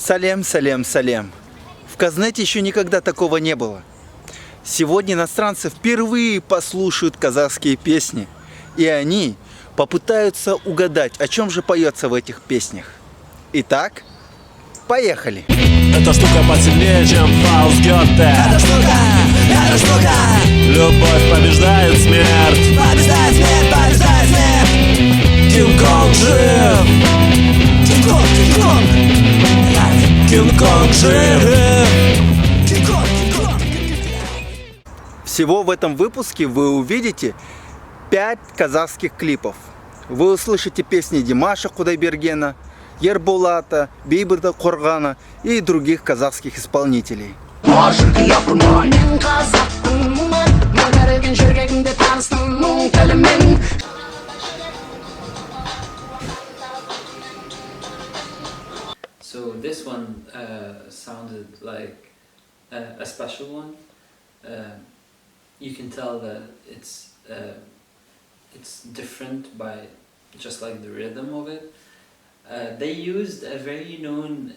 Салем, салем, салем. В Казнете еще никогда такого не было. Сегодня иностранцы впервые послушают казахские песни, и они попытаются угадать, о чем же поется в этих песнях. Итак, поехали! Эта штука посильнее, чем Фауст Гёте. Эта штука Любовь побеждает смерть. побеждает смерть, побеждает смерть. Кинг Конг жив. Кинг Конг, Кинг Конг. Кинг Конг жив. Кинг Конг, Кинг Конг. Всего в этом выпуске вы увидите 5 казахских клипов. Вы услышите песни Димаша Кудайбергена, Ерболата, Бейбита Коргана и других казахских исполнителей. So this one sounded like a special one. You can tell that it's different by just like the rhythm of it. They used a very known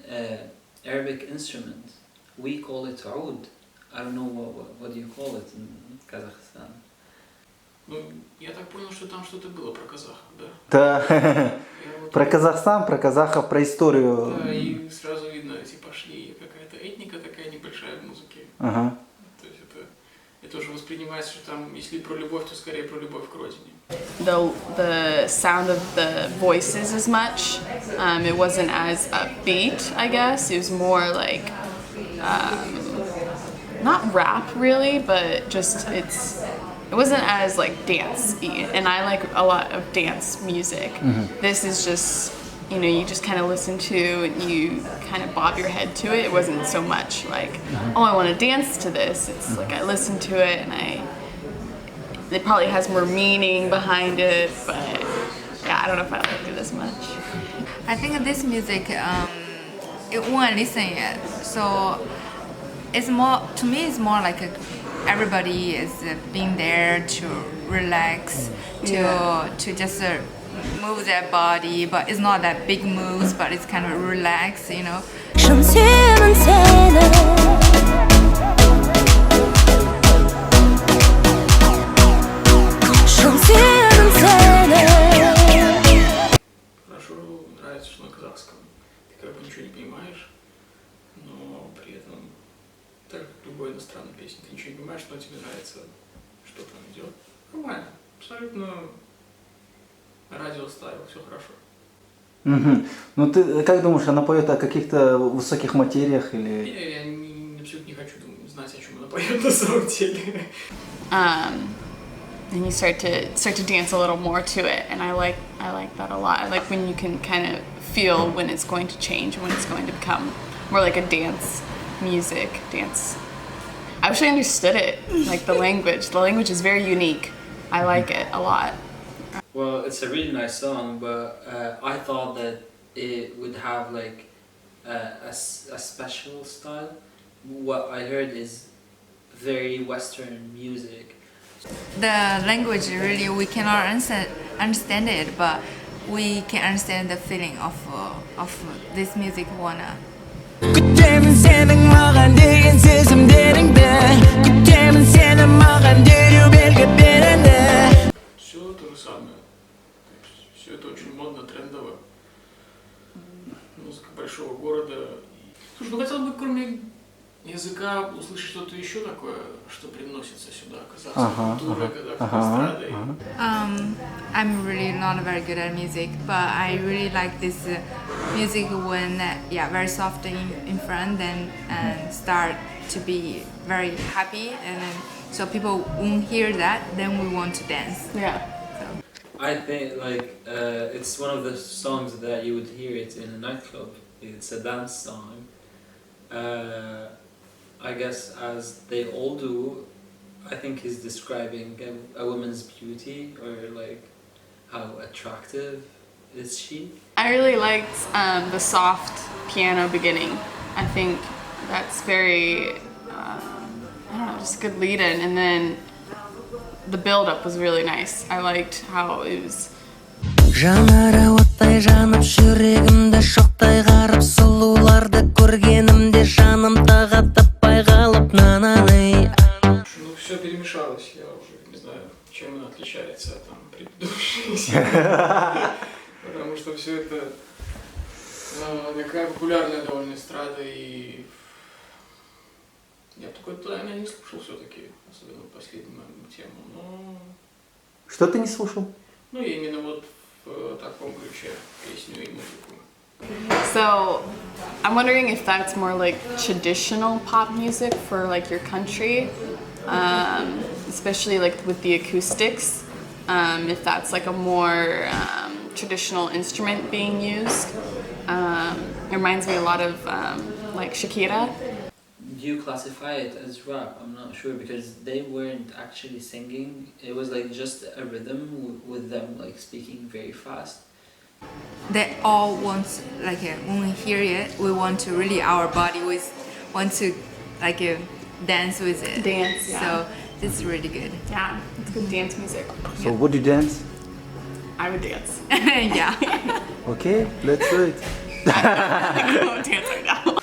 Arabic instrument. We call it oud. I don't know what do you call it in Kazakhstan. Ну, я так понял, что там что-то было про казахов, да? Да, про Казахстан, про казахов, про историю. Да, и сразу видно, эти пошли, какая-то этника такая небольшая в музыке. Ага. То есть это уже воспринимается, что там, если про любовь, то скорее про любовь к родине. The sound of the voices as much. It wasn't as upbeat, I guess. It was more like not rap really, but just it wasn't as like dance-y, and I like a lot of dance music. This is just, you know, you just kind of listen to and you kind of bob your head to it. It wasn't so much like, oh, I want to dance to this. It's like I listen to it and it probably has more meaning behind it, but yeah, I don't know if I like it as much. I think this music, it won't listen yet. So it's more, to me, it's more like everybody is being there to relax, to just move their body, but it's not that big moves, but it's kind of relaxed, you know. Хорошо нравится, что на казахском. Ты как бы ничего не понимаешь, но при этом, так как любой иностранной песни, ты ничего не понимаешь, но тебе нравится, что там идет. Нормально, абсолютно радиостайл, все хорошо. Ну ты как думаешь, она поет о каких-то высоких материях или? Я абсолютно не хочу знать, о чем она поет на самом деле. And you start to dance a little more to it, and I like that a lot. I like when you can kind of feel when it's going to change, when it's going to become more like a dance music dance. I wish I understood it, like the language. The language is very unique. I like it a lot. Well, it's a really nice song, but I thought that it would have like a special style. What I heard is very Western music. The language really, we cannot understand it, but we can understand the feeling of this music. Wanna. күтемін сенің маған деген сезімдеріңді, күтемін сені маған дереу белгі бер енді. Все то же самое. Все это очень модно, трендово. Музыка большого города. Слушай, ну хотел бы, кроме языка, услышать что-то еще такое, что приносится сюда, казахская культура, казахская эстрада. I'm really not very good at music, but I really like this music when, very soft in front and start to be very happy, and then so people won't hear that, then we want to dance. Yeah. I think like it's one of the songs that you would hear it in a nightclub. It's a dance song. I guess as they all do, I think he's describing a woman's beauty, or like how attractive is she. I really liked the soft piano beginning. I think that's very, I don't know, just a good lead-in, and then the build-up was really nice. I liked how it was. Жанары оттай жанып, жүрегімді шоқтай қарып, сұлуларды Потому что все это такая популярная довольно эстрада, и я бы такой тайно не слушал все-таки, особенно в последнюю тему. Но... Что ты не слушал? Ну, именно вот в таком ключе песню и музыку. So, I'm wondering if that's more like traditional pop music for like your country, especially like with the acoustics. If that's like a more traditional instrument being used. It reminds me a lot of like Shakira. Do you classify it as rap? I'm not sure because they weren't actually singing. It was like just a rhythm with them like speaking very fast. They all want, like, when we hear it, we want to really, our body want to, like, dance with it. Dance, yeah. So it's really good. Yeah, it's good dance music. So would you dance? I would dance. Yeah. Okay, let's do it. I won't dance right now.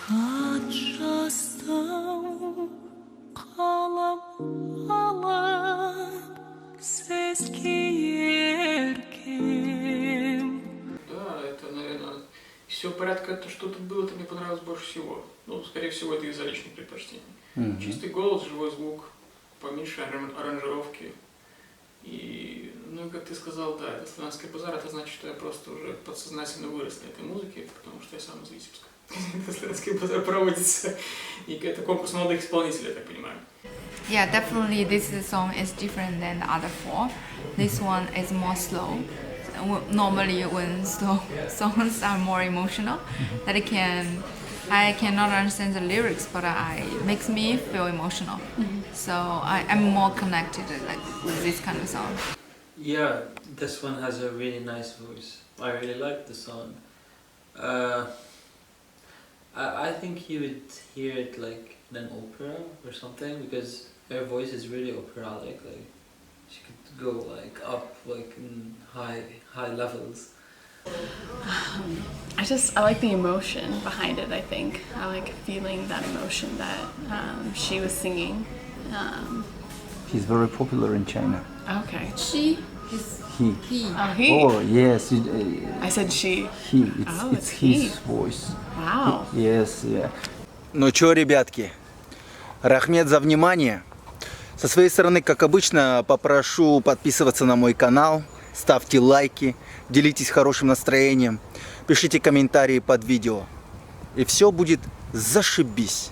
Да, это, наверное, все порядка, это что-то было, это мне понравилось больше всего. Ну, скорее всего, это из-за личных предпочтений. Чистый голос, живой звук, поменьше аранжировки. И, ну, как ты сказал, да, это славянский базар, это значит, что я просто уже подсознательно вырос на этой музыке, потому что я сам из Витебска. Это славянский базар проводится, и это конкурс молодых исполнителей, я так понимаю. Yeah, definitely this song is different than the other four. This one is more slow. Normally when slow songs are more emotional, that I cannot understand the lyrics, but it makes me feel emotional. So I'm more connected with this kind of song. Yeah, this one has a really nice voice. I really like the song. I think you would hear it like in an opera or something because her voice is really operatic. Like she could go like up like in high levels. I like the emotion behind it. I think I like feeling that emotion that she was singing. He's very popular in China. Okay. She is He. he. Oh, he. Oh yes, I said she. he. Oh, It's it's his he. voice. Wow. Yes, yeah. Ну чё, ребятки, рахмет за внимание. Со своей стороны, как обычно, попрошу подписываться на мой канал, ставьте лайки, делитесь хорошим настроением, пишите комментарии под видео. И все будет зашибись.